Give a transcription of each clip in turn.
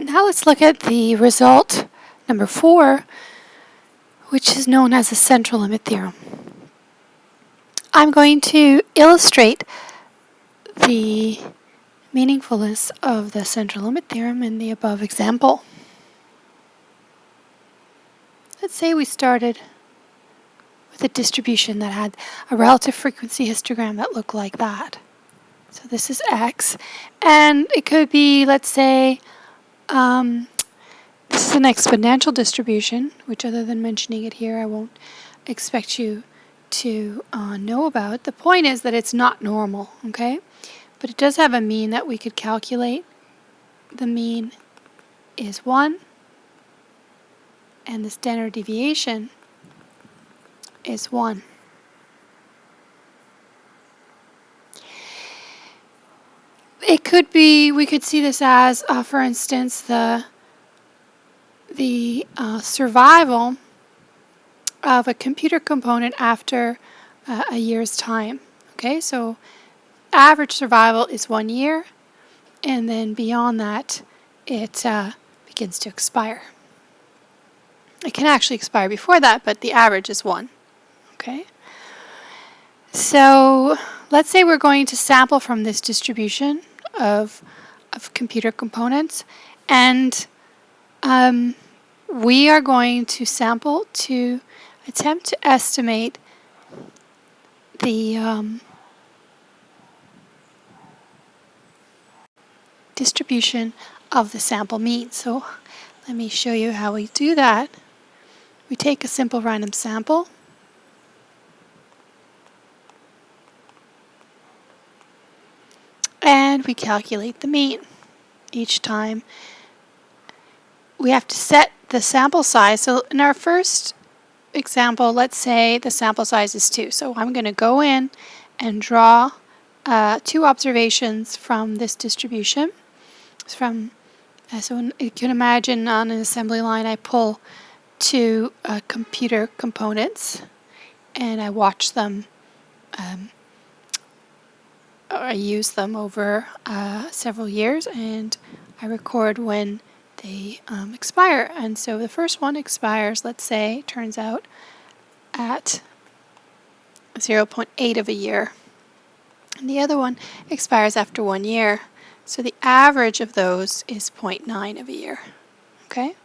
Now let's look at the result number 4, which is known as the central limit theorem. I'm going to illustrate the meaningfulness of the central limit theorem in the above example. Let's say we started with a distribution that had a relative frequency histogram that looked like that. So this is x, and it could be, let's say, this is an exponential distribution, which other than mentioning it here, I won't expect you to know about. The point is that it's not normal, okay? But it does have a mean that we could calculate. The mean is 1, and the standard deviation is 1. It could be, we could see this as, for instance, the survival of a computer component after a year's time. Okay, so average survival is 1 year, and then beyond that, it begins to expire. It can actually expire before that, but the average is 1. Okay, so let's say we're going to sample from this distribution of computer components, and we are going to sample to attempt to estimate the distribution of the sample mean. So let me show you how we do that. We take a simple random sample, and we calculate the mean. Each time we have to set the sample size. So in our first example, let's say the sample size is 2. So I'm going to go in and draw 2 observations from this distribution. So you can imagine on an assembly line I pull 2 computer components and I watch them, or I use them over several years, and I record when they expire. And so the first one expires, let's say, turns out at 0.8 of a year. And the other one expires after 1 year. So the average of those is 0.9 of a year. Okay?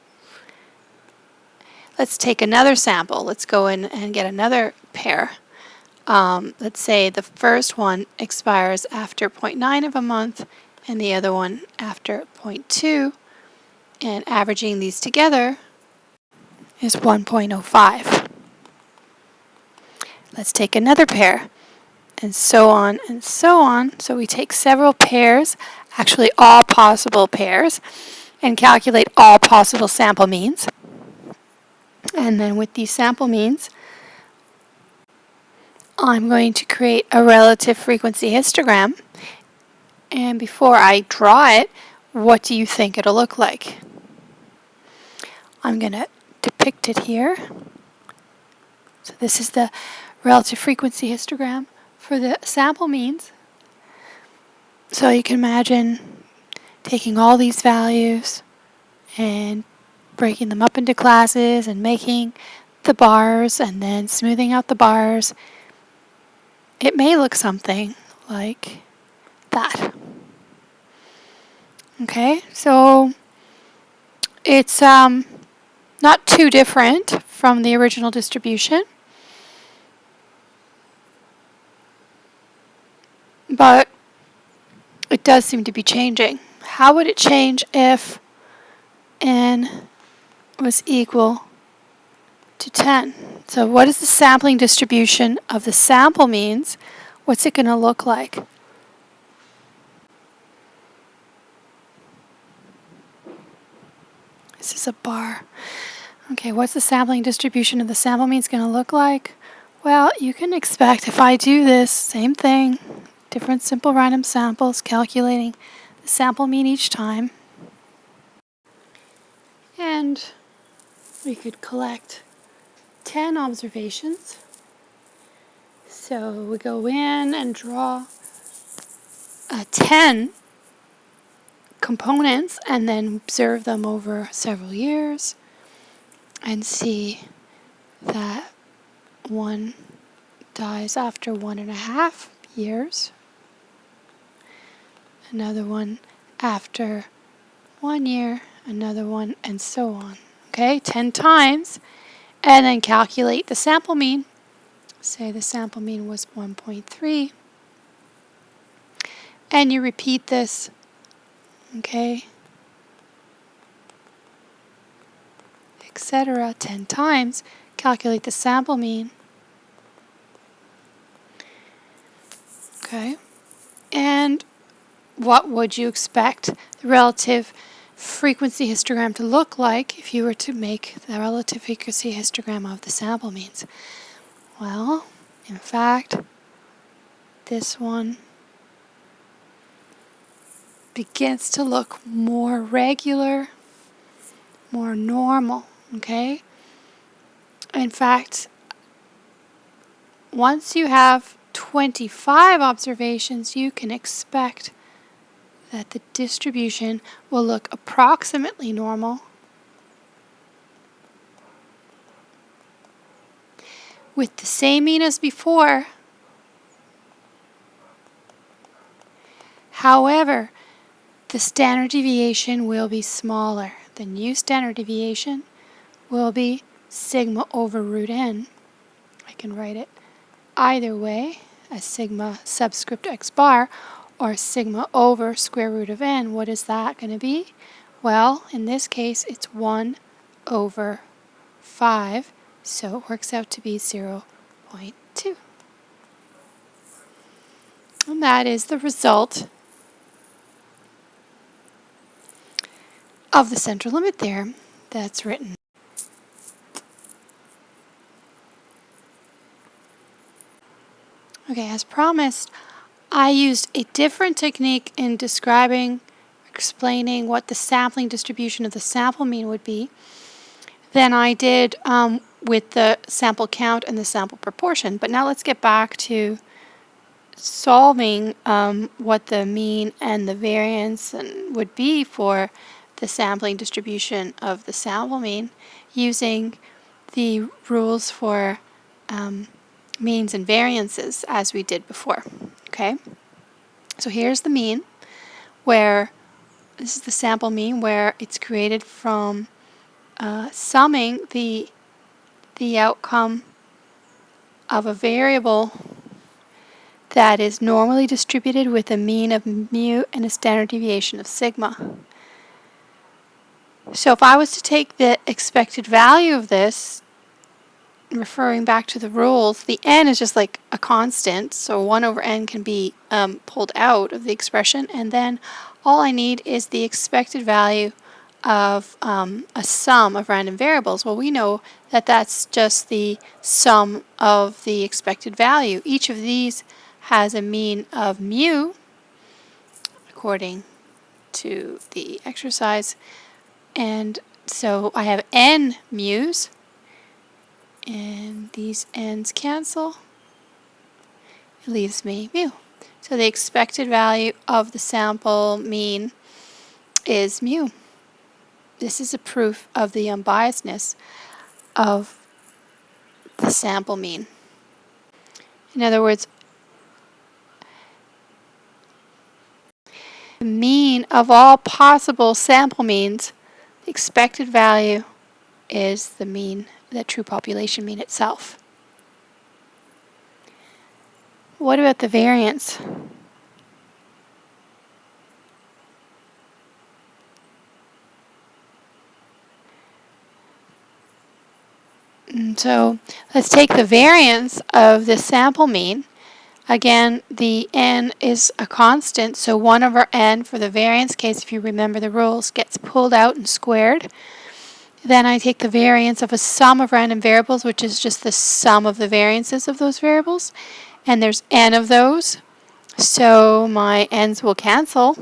Let's take another sample. Let's go in and get another pair. Let's say the first one expires after 0.9 of a month and the other one after 0.2. And averaging these together is 1.05. Let's take another pair, and so on and so on. So we take several pairs, actually all possible pairs, and calculate all possible sample means. And then with these sample means, I'm going to create a relative frequency histogram. And before I draw it, what do you think it'll look like? I'm going to depict it here. So this is the relative frequency histogram for the sample means. So you can imagine taking all these values and breaking them up into classes and making the bars and then smoothing out the bars. It may look something like that. Okay, so it's not too different from the original distribution, but it does seem to be changing. How would it change if n was equal to 10? So what is the sampling distribution of the sample means? What's it going to look like? This is a bar. Okay, what's the sampling distribution of the sample means going to look like? Well, you can expect, if I do this, same thing, different simple random samples, calculating the sample mean each time. And we could collect 10 observations. So we go in and draw 10 components and then observe them over several years and see that one dies after 1.5 years, another one after 1 year, another one, and so on. Okay, 10 times, and then calculate the sample mean. Say the sample mean was 1.3, and you repeat this, okay, etc. 10 times, calculate the sample mean. Okay, and what would you expect the relative frequency histogram to look like if you were to make the relative frequency histogram of the sample means? Well, in fact, this one begins to look more regular, more normal, okay? In fact, once you have 25 observations, you can expect that the distribution will look approximately normal with the same mean as before. However, the standard deviation will be smaller. The new standard deviation will be sigma over root n. I can write it either way, as sigma subscript x bar, or sigma over square root of n. What is that going to be? Well, in this case, it's 1 over 5, so it works out to be 0.2. And that is the result of the central limit theorem that's written. Okay, as promised, I used a different technique in explaining what the sampling distribution of the sample mean would be than I did with the sample count and the sample proportion. But now let's get back to solving what the mean and the variance would be for the sampling distribution of the sample mean using the rules for means and variances as we did before. Okay, so here's the mean, where this is the sample mean, where it's created from summing the outcome of a variable that is normally distributed with a mean of mu and a standard deviation of sigma. So if I was to take the expected value of this, referring back to the rules, the n is just like a constant, so 1 over n can be pulled out of the expression, and then all I need is the expected value of a sum of random variables. Well, we know that that's just the sum of the expected value. Each of these has a mean of mu, according to the exercise, and so I have n mu's, and these n's cancel. It leaves me mu. So the expected value of the sample mean is mu. This is a proof of the unbiasedness of the sample mean. In other words, the mean of all possible sample means, the expected value is the mean, the true population mean itself. What about the variance? So let's take the variance of the sample mean. Again, the n is a constant, so 1 over n for the variance case, if you remember the rules, gets pulled out and squared. Then I take the variance of a sum of random variables, which is just the sum of the variances of those variables, and there's n of those, so my n's will cancel.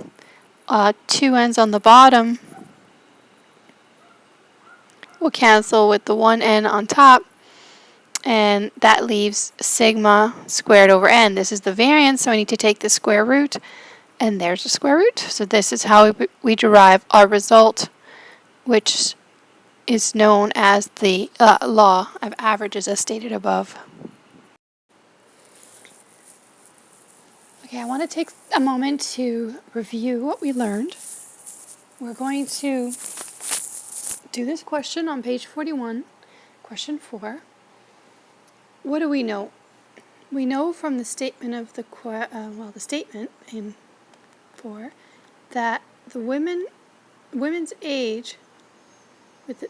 2 n's on the bottom will cancel with the 1 n on top, and that leaves sigma squared over n. This is the variance, so I need to take the square root and there's a square root. So this is how we derive our result, which is known as the law of averages as stated above. Okay, I want to take a moment to review what we learned. We're going to do this question on page 41, question 4. What do we know? We know from the statement of the statement in 4 that the women's age,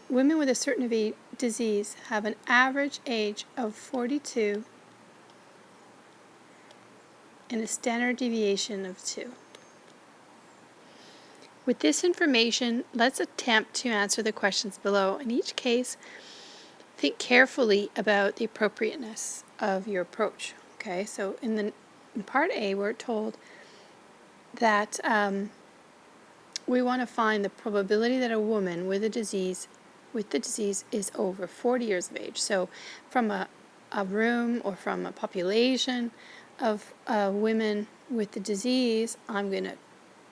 women with a certain disease have an average age of 42 and a standard deviation of 2. With this information, let's attempt to answer the questions below. In each case, think carefully about the appropriateness of your approach. Okay, so in part A, we're told that we want to find the probability that a woman with the disease is over 40 years of age. So from a room or from a population of women with the disease, I'm going to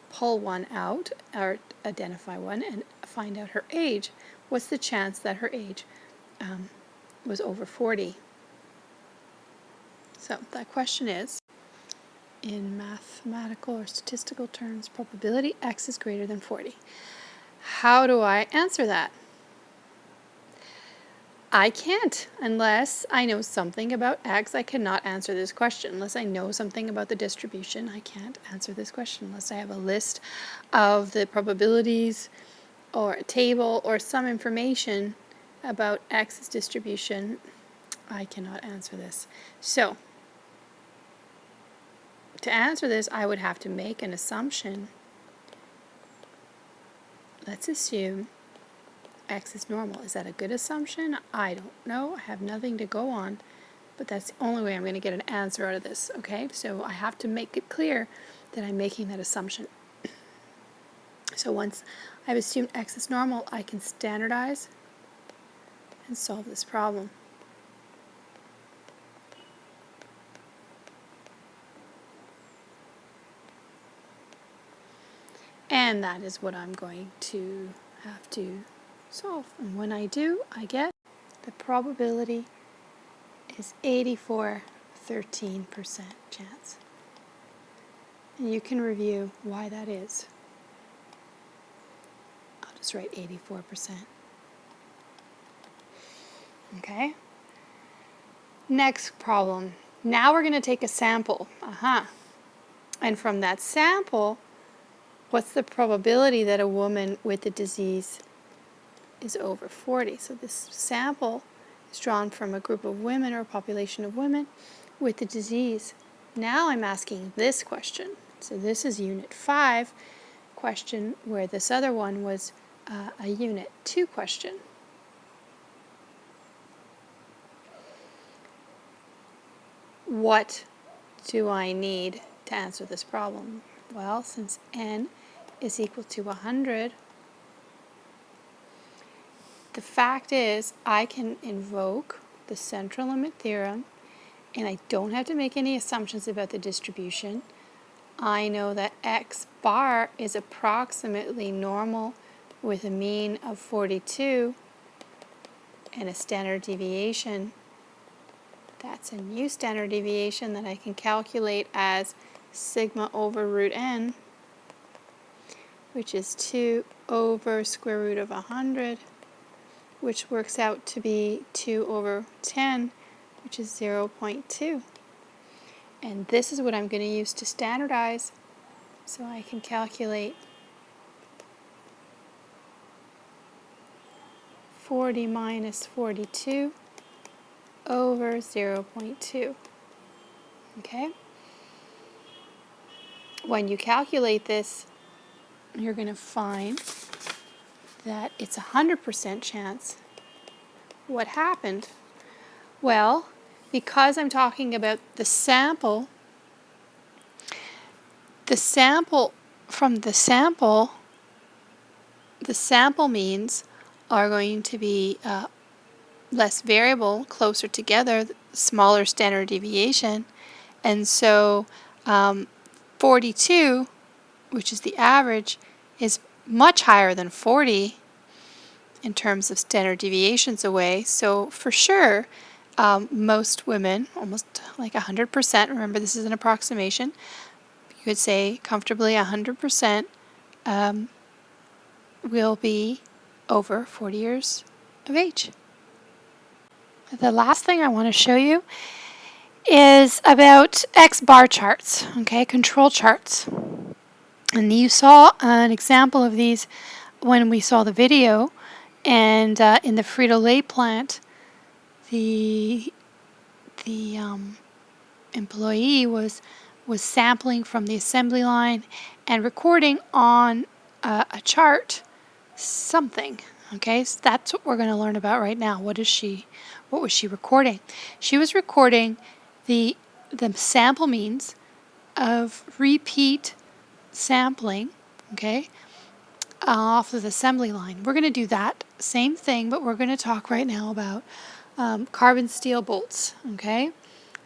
pull one out or identify one and find out her age. What's the chance that her age was over 40? So that question is, in mathematical or statistical terms, probability x is greater than 40. How do I answer that? I can't unless I know something about x. I cannot answer this question. Unless I know something about the distribution, I can't answer this question. Unless I have a list of the probabilities or a table or some information about x's distribution, I cannot answer this. So, to answer this, I would have to make an assumption. Let's assume x is normal. Is that a good assumption? I don't know. I have nothing to go on, but that's the only way I'm going to get an answer out of this. Okay, so I have to make it clear that I'm making that assumption. So once I've assumed x is normal, I can standardize and solve this problem. And that is what I'm going to have to solve. And when I do, I get the probability is 13% chance. And you can review why that is. I'll just write 84%. Okay? Next problem. Now we're going to take a sample. And from that sample, what's the probability that a woman with the disease is over 40? So this sample is drawn from a group of women or a population of women with the disease. Now I'm asking this question. So this is Unit 5 question, where this other one was a Unit 2 question. What do I need to answer this problem? Well, since n is equal to 100, the fact is I can invoke the central limit theorem, and I don't have to make any assumptions about the distribution. I know that x bar is approximately normal with a mean of 42 and a standard deviation. That's a new standard deviation that I can calculate as sigma over root n, which is 2 over square root of 100, which works out to be 2 over 10, which is 0.2. And this is what I'm going to use to standardize. So I can calculate 40 minus 42 over 0.2. Okay? When you calculate this, you're going to find that it's 100% chance. What happened? Well, because I'm talking about the sample means are going to be less variable, closer together, smaller standard deviation. And so 42 which is the average, is much higher than 40 in terms of standard deviations away. So for sure, most women, almost like 100%, remember this is an approximation, you could say comfortably 100% will be over 40 years of age. The last thing I want to show you is about X bar charts, okay, control charts. And you saw an example of these when we saw the video, and in the Frito-Lay plant, the employee was sampling from the assembly line and recording on a chart something. Okay, so that's what we're going to learn about right now. What was she recording? She was recording the sample means of repeat sampling, okay, off of the assembly line. We're going to do that same thing, but we're going to talk right now about carbon steel bolts, okay?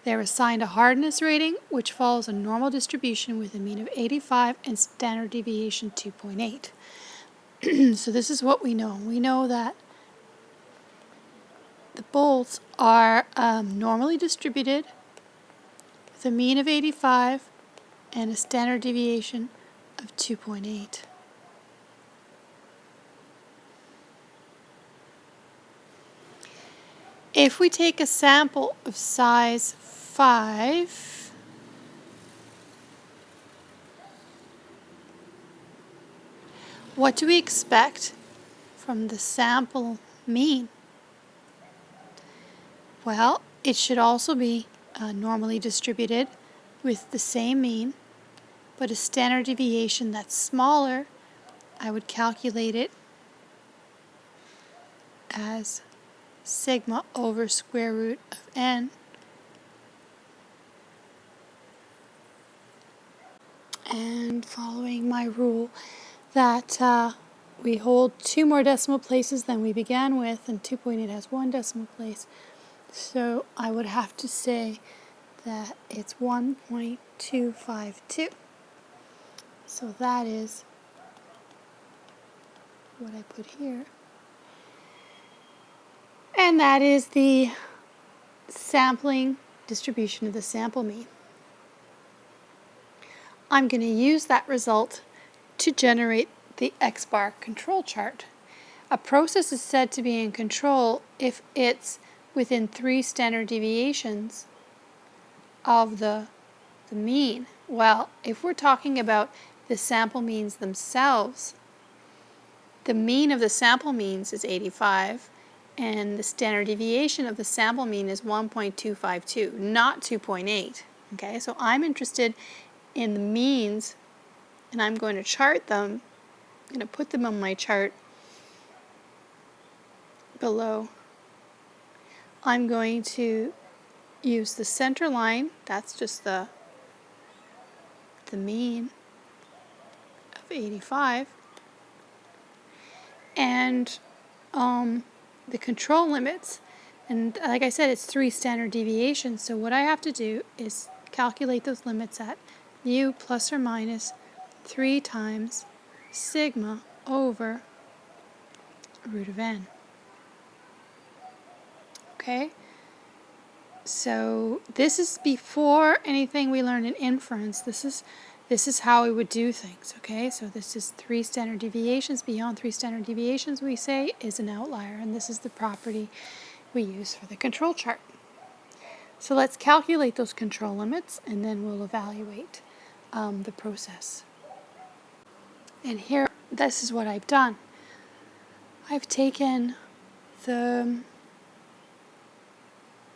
They're assigned a hardness rating, which follows a normal distribution with a mean of 85 and standard deviation 2.8. So this is what we know. We know that the bolts are normally distributed with a mean of 85 and a standard deviation of 2.8. If we take a sample of size 5, what do we expect from the sample mean? Well, it should also be normally distributed with the same mean, but a standard deviation that's smaller. I would calculate it as sigma over square root of n. And following my rule that we hold 2 more decimal places than we began with, and 2.8 has 1 decimal place. So I would have to say that it's 1.252. So that is what I put here. And that is the sampling distribution of the sample mean. I'm going to use that result to generate the X-bar control chart. A process is said to be in control if it's within 3 standard deviations of the mean. Well, if we're talking about the sample means themselves, the mean of the sample means is 85, and the standard deviation of the sample mean is 1.252, not 2.8. Okay, so I'm interested in the means, and I'm going to chart them. I'm going to put them on my chart below. I'm going to use the center line, that's just the mean of 85, and the control limits, and like I said, it's 3 standard deviations, so what I have to do is calculate those limits at mu plus or minus 3 times sigma over root of n. Okay, so this is before anything we learn in inference. This is how we would do things. Okay, so this is 3 standard deviations. Beyond 3 standard deviations, we say, is an outlier, and this is the property we use for the control chart. So let's calculate those control limits, and then we'll evaluate the process. And here, this is what I've done. I've taken the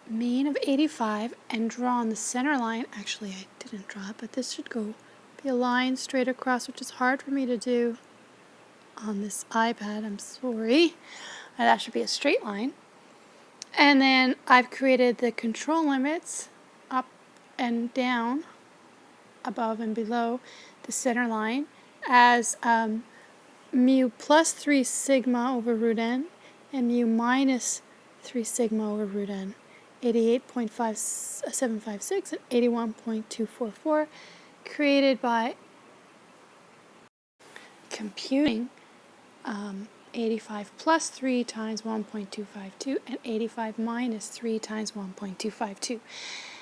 mean of 85 and drawn the center line. Actually, I didn't draw it, but this should be a line straight across, which is hard for me to do on this iPad. I'm sorry. And that should be a straight line. And then I've created the control limits up and down, above and below the center line, as mu plus 3 sigma over root n and mu minus 3 sigma over root n. 88.756 and 81.244, created by computing 85 plus 3 times 1.252 and 85 minus 3 times 1.252.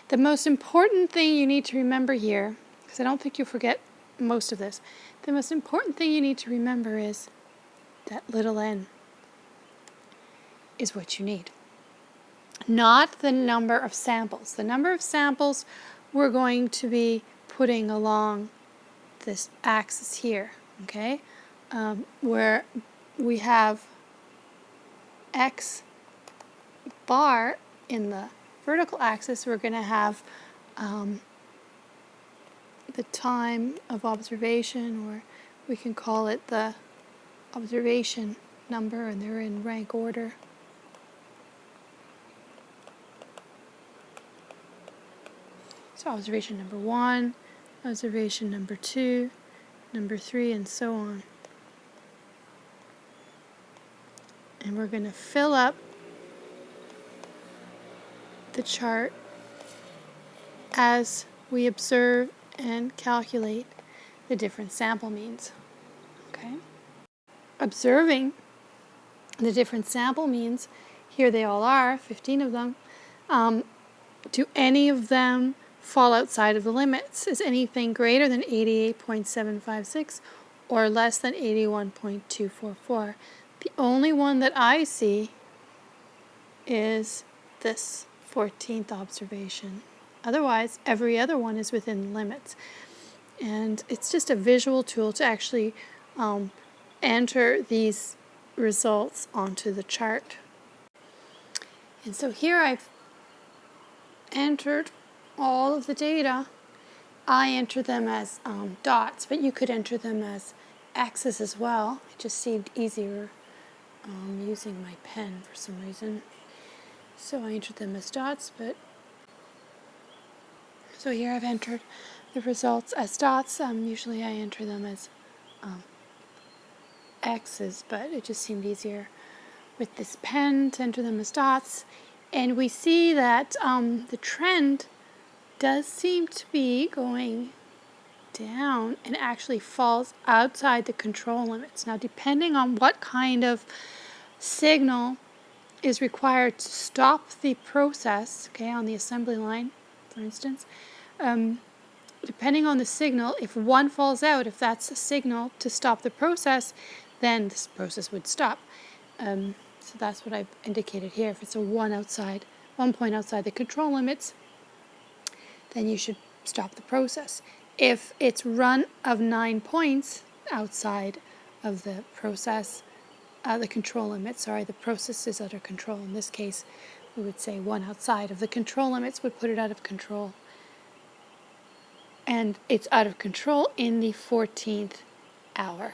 The most important thing you need to remember here, because I don't think you'll forget most of this, the most important thing you need to remember is that little n is what you need, not the number of samples. The number of samples we're going to be putting along this axis here, okay, where we have x bar in the vertical axis. We're going to have the time of observation, or we can call it the observation number, and they're in rank order. So observation number 1, observation number 2, number 3, and so on. And we're going to fill up the chart as we observe and calculate the different sample means. Okay? Observing the different sample means, here they all are, 15 of them. Do any of them fall outside of the limits? Is anything greater than 88.756 or less than 81.244? The only one that I see is this 14th observation. Otherwise, every other one is within limits. And it's just a visual tool to actually enter these results onto the chart. And so here I've entered all of the data. I enter them as dots, but you could enter them as X's as well. It just seemed easier using my pen for some reason. So I entered them as dots, but so here I've entered the results as dots. Usually I enter them as X's, but it just seemed easier with this pen to enter them as dots. And we see that the trend does seem to be going down and actually falls outside the control limits. Now, depending on what kind of signal is required to stop the process, okay, on the assembly line, for instance, depending on the signal, if one falls out, if that's a signal to stop the process, then this process would stop. So that's what I've indicated here. If it's a 1 point outside the control limits, then you should stop the process. If it's run of 9 points outside of the process, the control limits, the process is under control. In this case, we would say 1 outside of the control limits would put it out of control. And it's out of control in the 14th hour.